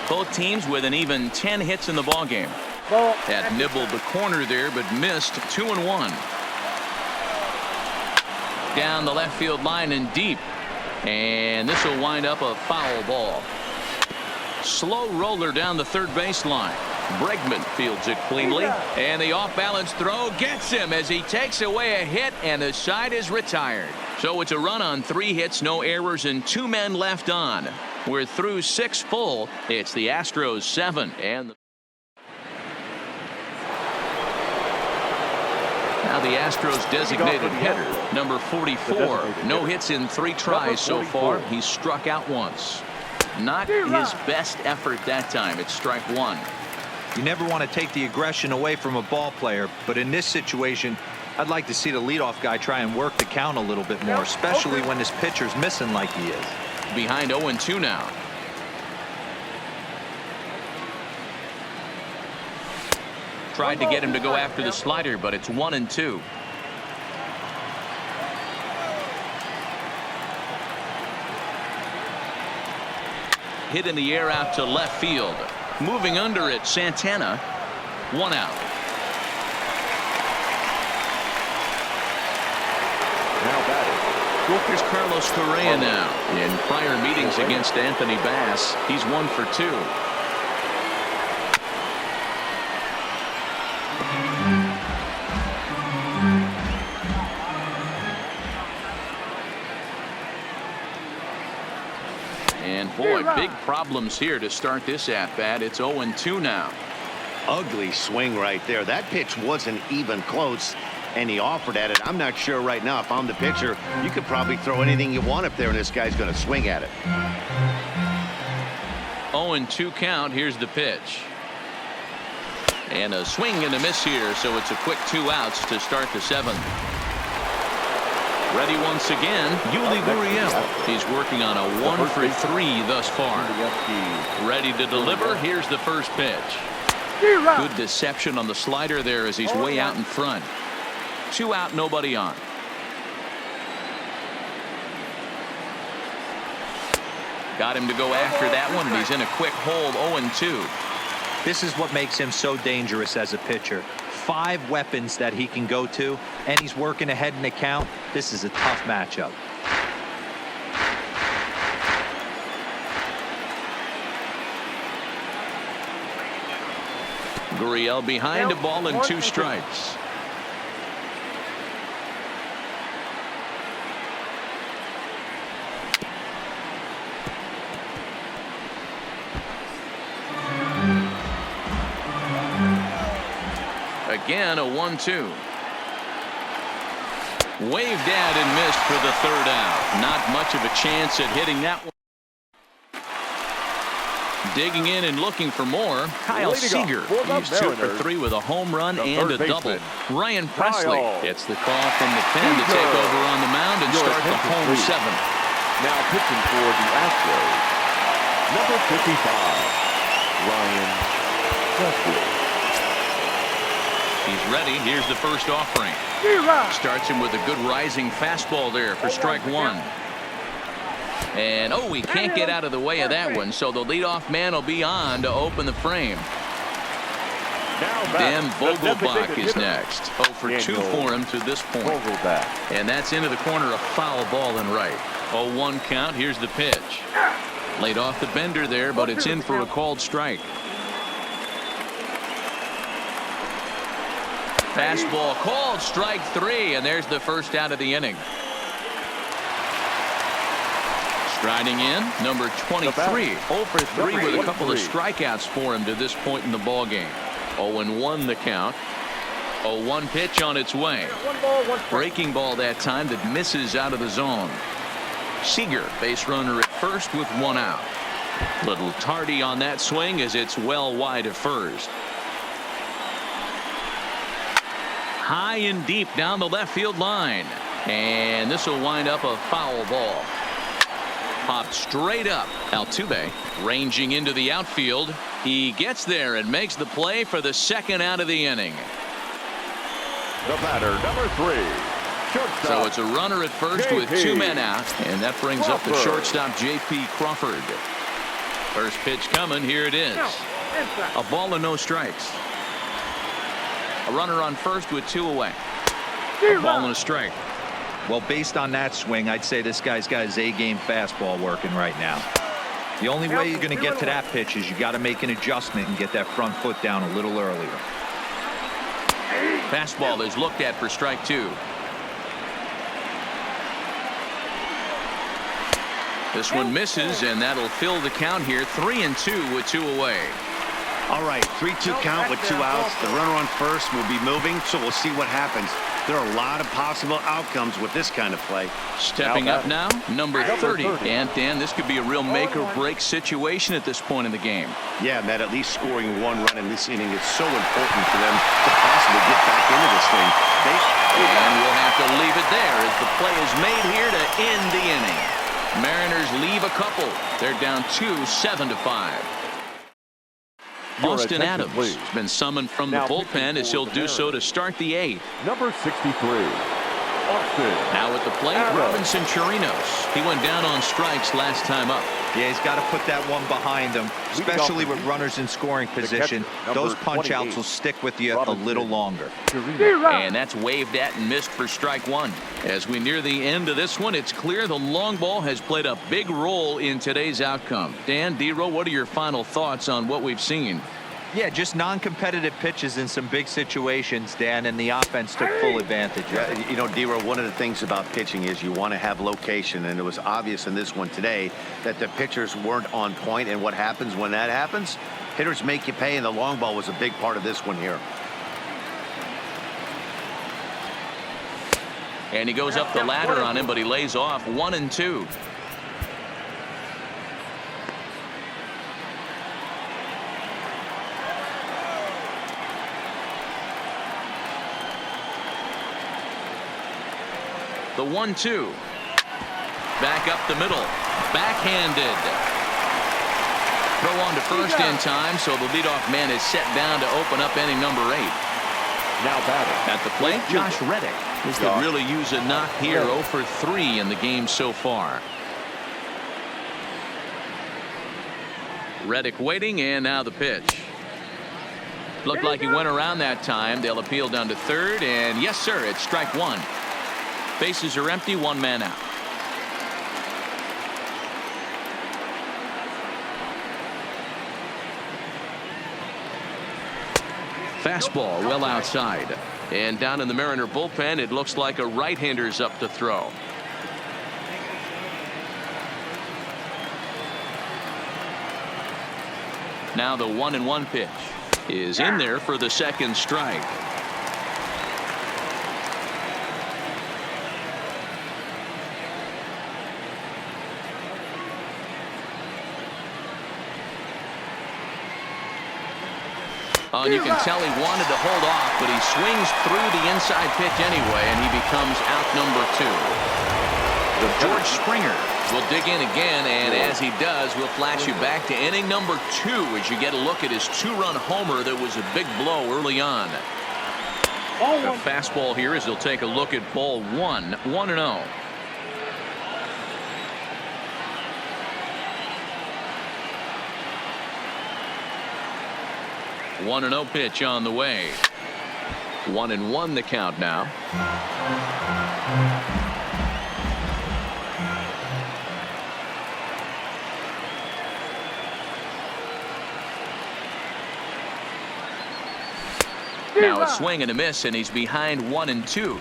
Both teams with an even 10 hits in the ballgame. That nibbled the corner there, but missed. 2-1. Down the left field line and deep. And this will wind up a foul ball. Slow roller down the third baseline. Bregman fields it cleanly, and the off-balance throw gets him as he takes away a hit, and the side is retired. So it's a run on 3 hits, no errors, and 2 men left on. We're through 6 full. It's the Astros 7 and Now the Astros designated hitter, number 44. No hits in 3 tries so far. He's struck out once. Not his best effort that time. It's strike 1. You never want to take the aggression away from a ball player, but in this situation, I'd like to see the leadoff guy try and work the count a little bit more, especially when this pitcher's missing like he is. Behind 0-2 now. Tried to get him to go after the slider, but it's 1-2. Hit in the air out to left field. Moving under it, Santana. 1 out. Now batting. Here's Carlos Correa now. In prior meetings against Anthony Bass, he's 1 for 2. And boy, big problems here to start this at-bat. It's 0-2 now. Ugly swing right there. That pitch wasn't even close, and he offered at it. I'm not sure right now if I'm the pitcher. You could probably throw anything you want up there, and this guy's going to swing at it. 0-2 count. Here's the pitch. And a swing and a miss here, so it's a quick 2 outs to start the 7th. Ready once again, Yuli Gurriel. He's working on a 1 for 3 thus far. Ready to deliver. Here's the first pitch. Good deception on the slider there as he's way out in front. 2 out, nobody on. Got him to go after that one, and he's in a quick hold. 0-2. This is what makes him so dangerous as a pitcher. 5 weapons that he can go to, and he's working ahead in the count. This is a tough matchup. Gurriel behind a ball and 2 strikes. Again, a 1-2. Waved at and missed for the 3rd out. Not much of a chance at hitting that one. Digging in and looking for more, Kyle Seager. He's 2 for 3 with a home run and a double. Ryan Presley gets the call from the pen to take over on the mound and start the home 7th. Now pitching for the Astros, number 55, Ryan Presley. He's ready. Here's the first offering. Starts him with a good rising fastball there for strike 1. And he can't get out of the way of that one, so the leadoff man will be on to open the frame. Dan Vogelbach is next. 0 for 2 for him to this point. And that's into the corner, a foul ball and right. 0-1 count. Here's the pitch. Laid off the bender there, but it's in for a called strike. Fastball called, strike 3, and there's the first out of the inning. Striding in, number 23, 0 for 3 with a couple of strikeouts for him to this point in the ballgame. 0-1 the count. 0-1 pitch on its way. Breaking ball that time that misses out of the zone. Seager, base runner at first with 1 out. Little tardy on that swing as it's well wide of first. High and deep down the left field line. And this will wind up a foul ball. Popped straight up. Altuve ranging into the outfield. He gets there and makes the play for the 2nd out of the inning. The batter, number 3. Shortstop. So it's a runner at first with 2 men out. And that brings up the shortstop, J.P. Crawford. First pitch coming. Here it is. A ball and no strikes. A runner on first with 2 away. A ball and a strike. Well, based on that swing, I'd say this guy's got his A-game fastball working right now. The only way you're going to get to that pitch is you got to make an adjustment and get that front foot down a little earlier. Fastball is looked at for strike 2. This one misses, and that'll fill the count here. 3-2 with 2 away. All right, 3-2 count with 2 outs. The runner on first will be moving, so we'll see what happens. There are a lot of possible outcomes with this kind of play. Stepping up now, number 30. And Dan, this could be a real make-or-break situation at this point in the game. Yeah, Matt, at least scoring one run in this inning is so important for them to possibly get back into this thing. And we'll have to leave it there as the play is made here to end the inning. Mariners leave a couple. They're down 7-5. Austin Adams has been summoned from the bullpen as he'll do so to start the 8th. Number 63, Austin. Now at the plate, Robinson Chirinos. He went down on strikes last time up. Yeah, he's got to put that one behind him, especially with runners in scoring position. Those punch-outs will stick with you a little longer. And that's waved at and missed for strike one. As we near the end of this one, it's clear the long ball has played a big role in today's outcome. Dan, D-Row, what are your final thoughts on what we've seen? Yeah, just non-competitive pitches in some big situations, Dan, and the offense took full advantage of it. You know, D-Row, one of the things about pitching is you want to have location, and it was obvious in this one today that the pitchers weren't on point, and what happens when that happens? Hitters make you pay, and the long ball was a big part of this one here. And he goes up the ladder on him, but he lays off 1-2. The 1-2. Back up the middle. Backhanded. Throw on to first in time, so the leadoff man is set down to open up inning number 8. Now batting. At the plate, Josh Reddick. He could really use a knock here. 0 for 3 in the game so far. Reddick waiting, and now the pitch. Looked like he went around that time. They'll appeal down to third, and yes, sir, it's strike one. Bases are empty, one man out. Fastball well outside. And down in the Mariner bullpen, it looks like a right-hander's up to throw. Now the 1-1 pitch is in there for the second strike. And you can tell he wanted to hold off, but he swings through the inside pitch anyway, and he becomes out number 2. George Springer will dig in again, and as he does, we'll flash you back to inning number 2 as you get a look at his 2-run homer that was a big blow early on. A fastball here as he'll take a look at ball 1, 1-0. One 1-0 pitch on the way. 1-1 the count now. Now a swing and a miss, and he's behind 1-2.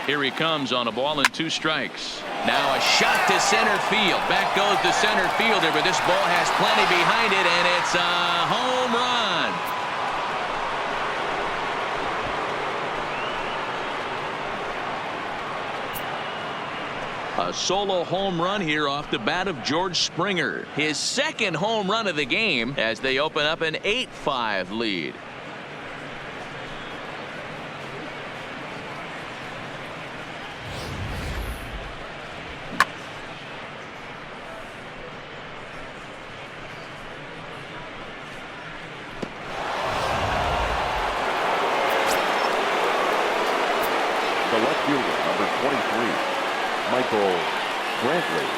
Here he comes on a ball and 2 strikes. Now a shot to center field. Back goes the center fielder, but this ball has plenty behind it, and it's a home run. A solo home run here off the bat of George Springer. His second home run of the game as they open up an 8-5 lead. The left fielder, number 23, Michael Brantley.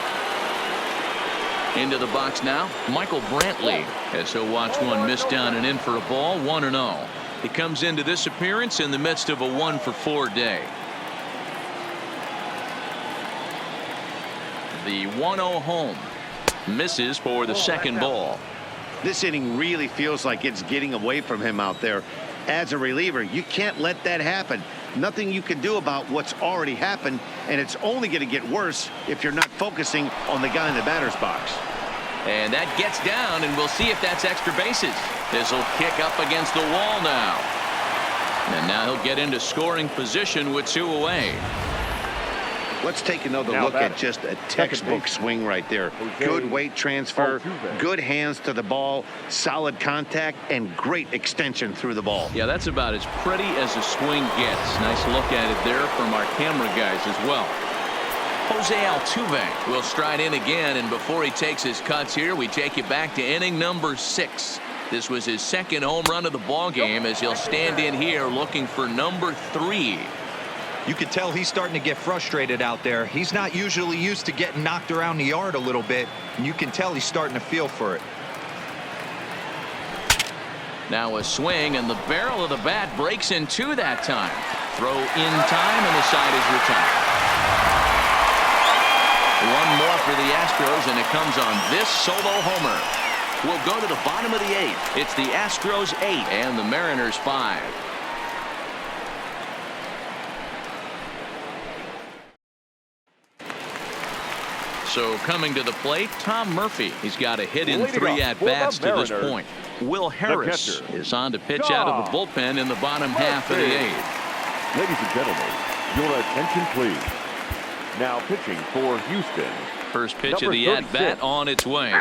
Into the box now, Michael Brantley, as he'll watch one miss down and in for a ball. 1-0. He comes into this appearance in the midst of a 1-for-4 day. The 1-0 home misses for the second ball. This inning really feels like it's getting away from him out there. As a reliever, you can't let that happen. Nothing you can do about what's already happened, and it's only going to get worse if you're not focusing on the guy in the batter's box. And that gets down, and we'll see if that's extra bases. This will kick up against the wall now. And now he'll get into scoring position with 2 away. Let's take another look at just a textbook swing right there. Good weight transfer, good hands to the ball, solid contact, and great extension through the ball. Yeah, that's about as pretty as a swing gets. Nice look at it there from our camera guys as well. Jose Altuve will stride in again, and before he takes his cuts here, we take you back to inning number 6. This was his second home run of the ball game as he'll stand in here looking for number 3. You can tell he's starting to get frustrated out there. He's not usually used to getting knocked around the yard a little bit, and you can tell he's starting to feel for it. Now a swing, and the barrel of the bat breaks in 2 that time. Throw in time, and the side is retired. One more for the Astros, and it comes on this solo homer. We'll go to the bottom of the 8th. It's the Astros 8 and the Mariners 5. So coming to the plate, Tom Murphy. He's got a hit in 3 at-bats to this point. Will Harris is on to pitch out of the bullpen in the bottom half of the 8th. Ladies and gentlemen, your attention please. Now pitching for Houston. First pitch of the at-bat on its way.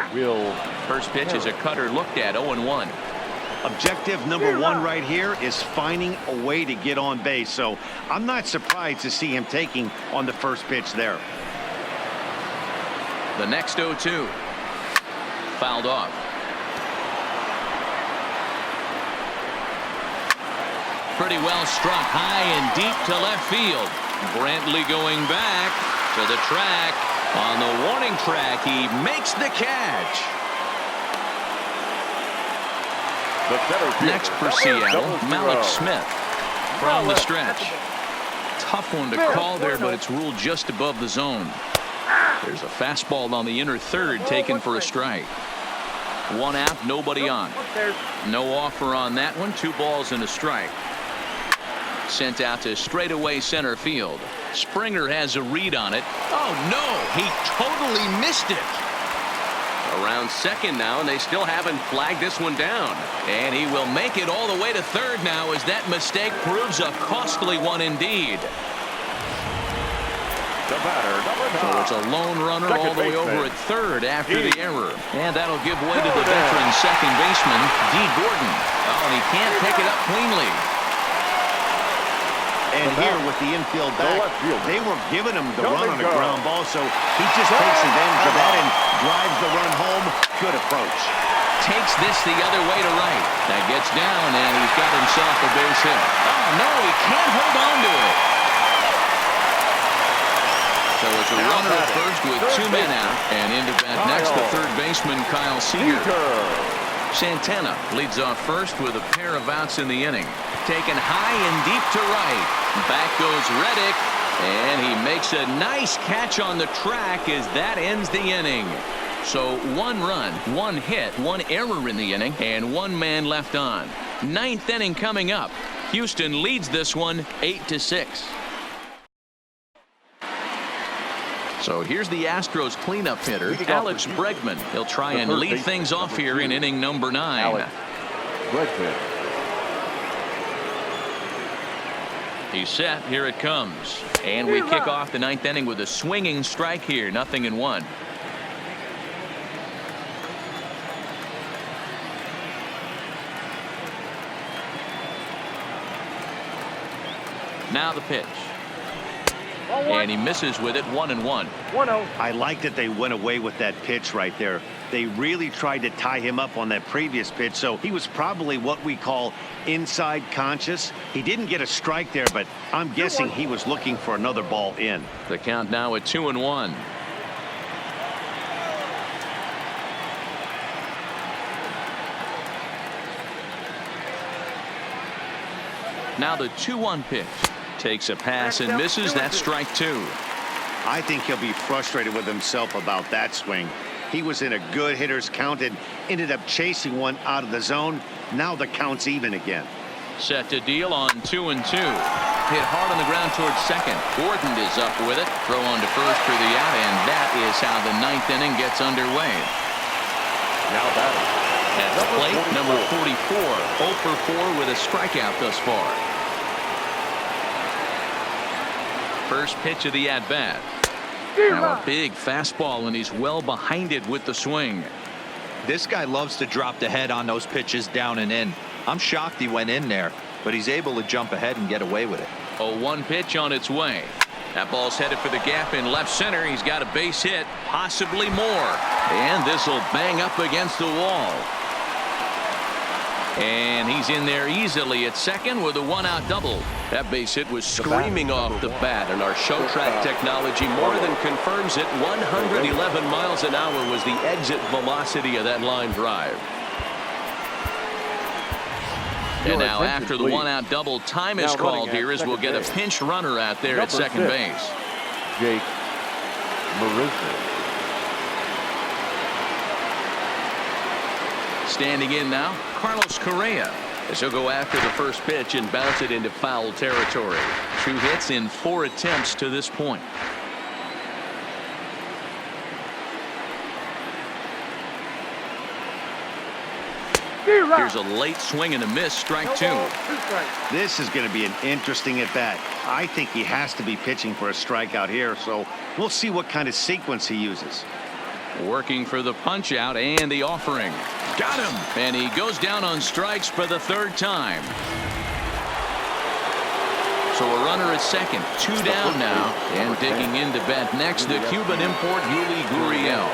First pitch is a cutter looked at, 0-1. Objective number 1 right here is finding a way to get on base. So I'm not surprised to see him taking on the first pitch there. The next 0-2. Fouled off. Pretty well struck high and deep to left field. Brantley going back to the track. On the warning track, he makes the catch. Next for Seattle, Malik Smith from the stretch. Tough one to call there, but it's ruled just above the zone. There's a fastball on the inner third taken for a strike. 1 out, nobody on. No offer on that one. 2 balls and a strike. Sent out to straightaway center field. Springer has a read on it. Oh no, he totally missed it. Around second now, and they still haven't flagged this one down. And he will make it all the way to third now as that mistake proves a costly one indeed. The batter, number 9. So it's a lone runner all the way over at third after the error. And that'll give way to the veteran second baseman, D. Gordon. Oh, and he can't pick it up cleanly. And here with the infield back, they were giving him the run on a ground ball, so he just takes advantage of that and drives the run home. Good approach. Takes this the other way to right. That gets down, and he's got himself a base hit. Oh, no, he can't hold on to it. So it's a runner at first with 2 men out, and into bat next, the third baseman, Kyle Seager. Santana leads off first with a pair of outs in the inning. Taken high and deep to right. Back goes Reddick, and he makes a nice catch on the track as that ends the inning. So 1 run, 1 hit, 1 error in the inning, and 1 man left on. 9th inning coming up. Houston leads this one 8-6. So here's the Astros cleanup hitter, Alex Bregman. He'll try and lead things off here in inning number 9. Alex Bregman. He's set. Here it comes. And we kick off the 9th inning with a swinging strike here. 0-1. Now the pitch. And he misses with it. 1-1. I like that they went away with that pitch right there. They really tried to tie him up on that previous pitch, so he was probably what we call inside conscious. He didn't get a strike there, but I'm guessing he was looking for another ball in. The count now at 2-1. Now the 2-1 pitch. Takes a pass and misses. That's strike 2. I think he'll be frustrated with himself about that swing. He was in a good hitter's count and ended up chasing one out of the zone. Now the count's even again. Set to deal on 2-2. hit hard on the ground towards second. Gordon is up with it. Throw on to first for the out, and that is how the ninth inning gets underway. Now batting. At the plate, number 44, 0 for 4 with a strikeout thus far. First pitch of the at-bat. Now a big fastball, and he's well behind it with the swing. This guy loves to drop the head on those pitches down and in. I'm shocked he went in there, but he's able to jump ahead and get away with it. 0-1 pitch on its way. That ball's headed for the gap in left center. He's got a base hit, possibly more. And this will bang up against the wall. And he's in there easily at second with a one-out double. That base hit was screaming off the bat, and our show track technology more than confirms it. 111 miles an hour was the exit velocity of that line drive. And now after the one-out double, time is called here as we'll get a pinch runner out there at second base. Jake Marisnik. Standing in now, Carlos Correa, as he'll go after the first pitch and bounce it into foul territory. 2 hits in 4 attempts to this point. Here's a late swing and a miss, strike 2. This is going to be an interesting at bat. I think he has to be pitching for a strikeout here, so we'll see what kind of sequence he uses. Working for the punch out and the offering. Got him, and he goes down on strikes for the 3rd time. So a runner at second, 2 down now, and digging in to bat next, the Cuban import Yuli Gurriel.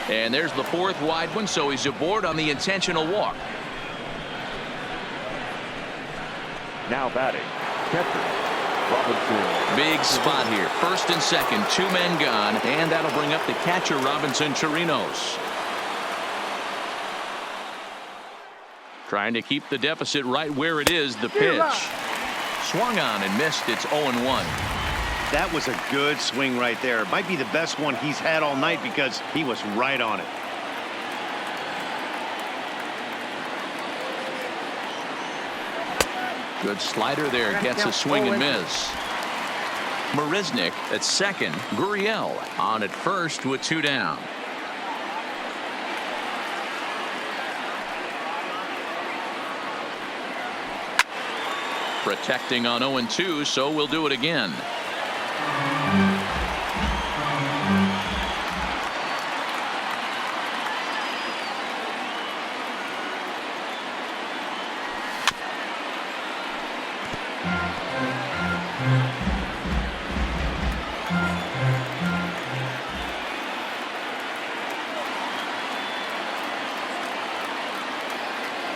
And there's the 4th wide one, so he's aboard on the intentional walk. Now batting, catcher Robinson. Big spot here. 1st and 2nd, 2 men gone, and that'll bring up the catcher Robinson Chirinos. Trying to keep the deficit right where it is. The pitch swung on and missed. It's 0-1. That was a good swing right there. It might be the best one he's had all night because he was right on it. Good slider there. Gets a swing and miss. Marisnik at second. Gurriel on at first with 2 down. Protecting on 0-2, so we'll do it again.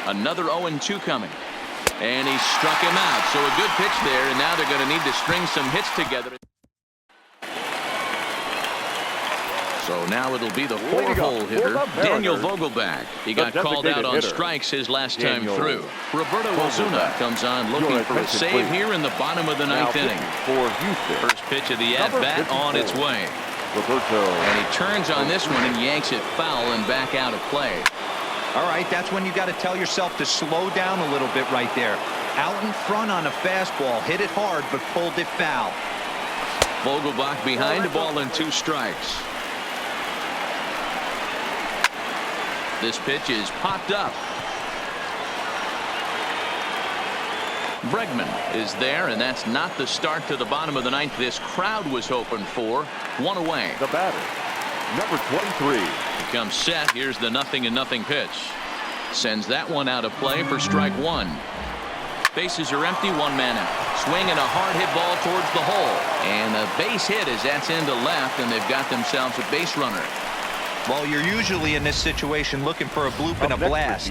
Another 0-2 coming. And he struck him out. So a good pitch there, and now they're going to need to string some hits together. So now it'll be the 4-hole hitter, Daniel Vogelbach. He got called out on strikes his last time through. Roberto Osuna comes on looking for a save here in the bottom of the 9th inning. First pitch of the at-bat on its way. And he turns on this one and yanks it foul and back out of play. All right, that's when you got to tell yourself to slow down a little bit right there. Out in front on a fastball, hit it hard, but pulled it foul. Vogelbach behind the ball and 2 strikes. This pitch is popped up. Bregman is there, and that's not the start to the bottom of the 9th this crowd was hoping for. 1 away. The batter, number 23. He comes set. Here's the 0-0 pitch. Sends that one out of play for strike 1. Bases are empty, 1 man out. Swinging a hard hit ball towards the hole. And a base hit as that's into left, and they've got themselves a base runner. Well, you're usually in this situation looking for a bloop and a blast.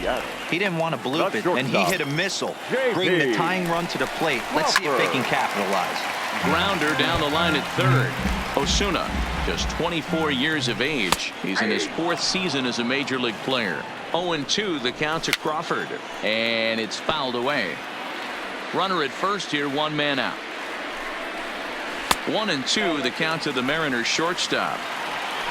He didn't want to bloop it, and he hit a missile. Bring the tying run to the plate. Let's see if they can capitalize. Grounder down the line at 3rd. Osuna, just 24 years of age. He's in his 4th season as a major league player. 0-2 the count to Crawford, and it's fouled away. Runner at first here, 1 man out. 1-2 the count to the Mariners shortstop.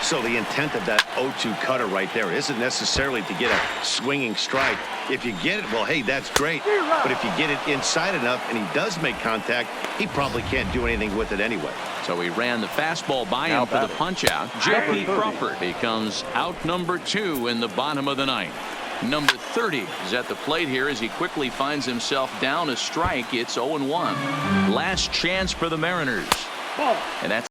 So the intent of that 0-2 cutter right there isn't necessarily to get a swinging strike. If you get it, well, hey, that's great. But if you get it inside enough and he does make contact, he probably can't do anything with it anyway. So he ran the fastball by him for the punch out. J.P. Crawford becomes out number 2 in the bottom of the ninth. Number 30 is at the plate here as he quickly finds himself down a strike. It's 0-1. Last chance for the Mariners. And that's